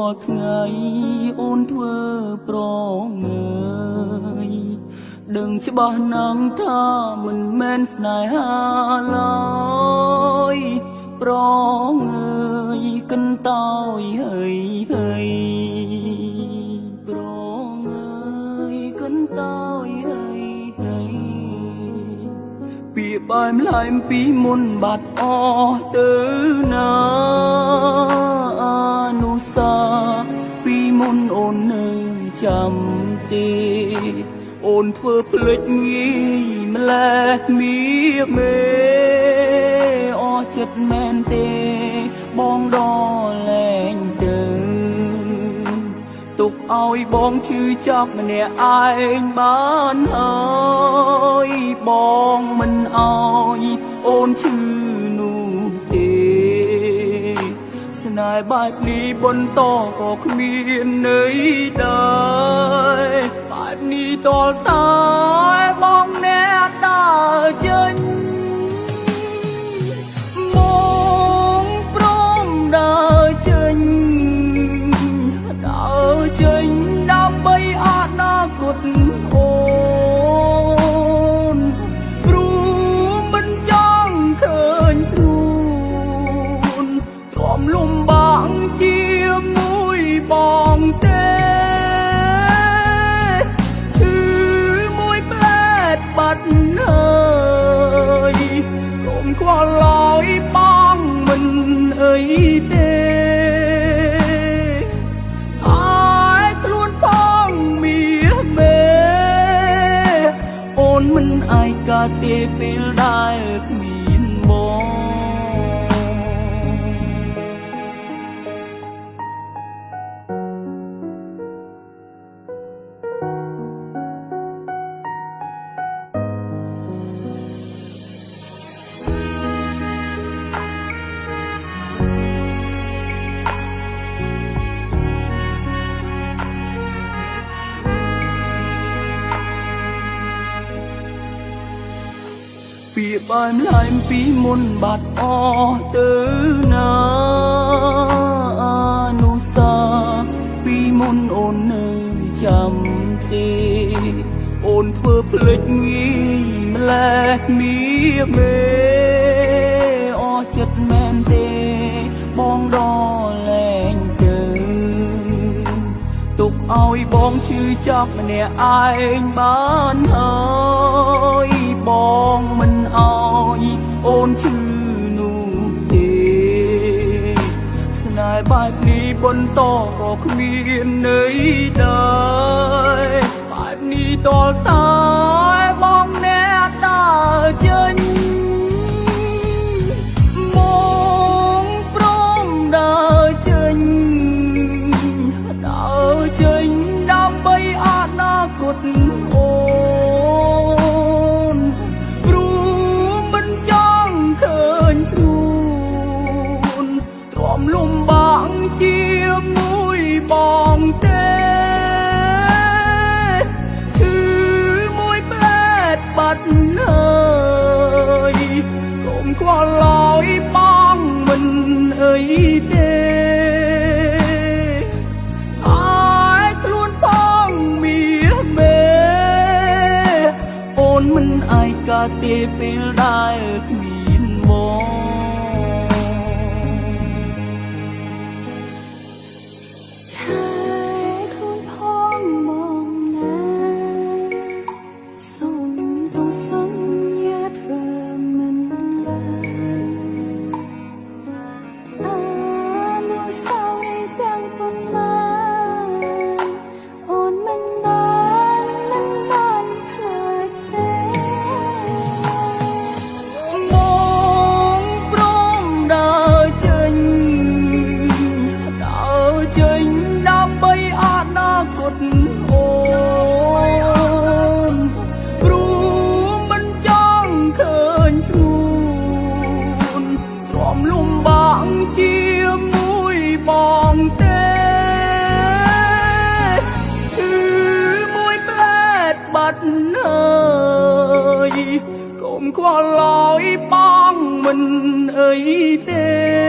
រាល់ថ្ងៃអូនធ្វើប្រងើយដឹងច្បាស់ណាស់ថាមិនមែនស្នេហាឡើយប្រងើយកន្តើយហើយប្រងើយកន្តើយហើយពីបែមឡាយពីមុនបាត់អស់ទៅណានុសាពីមុនអូននៅចាំទេអូនធ្វើភ្លេចងាយម្លេះមៀមេអស់ចិត្តមែនទេបងដល់លែងទៅទុកឲ្យបងឈឺចាប់ម្នាក់ឯងបានហើយបងមិនអោយអូនឈឺនោះទេស្នេហ៍បែបនេះបន្តក៏គ្មានន័យដែរបែបនេះតលតែបងអ្នកដើរចេញបងព្រមដើរចេញដើម្បីអនាគតអូនព្រោះមិនចង់ឃើញស្រួលទ្រាំលំបាកជាមួយបងទេមួយផ្លែតបាត់ហើយកុំខ្វល់ឡើយបងមិនអីទេអូនមិនអាចកាទេពេលដែលគ្មានបងពីបែមឡាយពីមុនបាត់អស់ទៅណានុសាពីមុនអូននៅចាំទេអូនធ្វើភ្លេចងាយម្លេះមៀមេអស់ចិត្តមែនទេបងដល់លែងទៅទុកឲ្យបងឈឺចាប់ម្នាក់ឯងបានហើយបងមិនអោយអូនឈឺនោះទេស្នេហ៍បែបនេះបន្តក៏គ្មានន័យដែរបែបនេះតលតែបងអ្នកដើរចេញបងព្រមដើរចេញដើម្បីអនាគតអូលំបាកជាមួយបងទេមួយផ្លែតបាត់ហើយកុំខ្វល់ឡើយបងមិនអីទេឲ្យខ្លួនបងមានមេអូនមិនអាចកាទេពេលដែលគ្មានបងលំបាកជាមួយបងទេមួយផ្លែតបាត់ហើយកុំខ្វល់ឡើយបងមិនអីទេ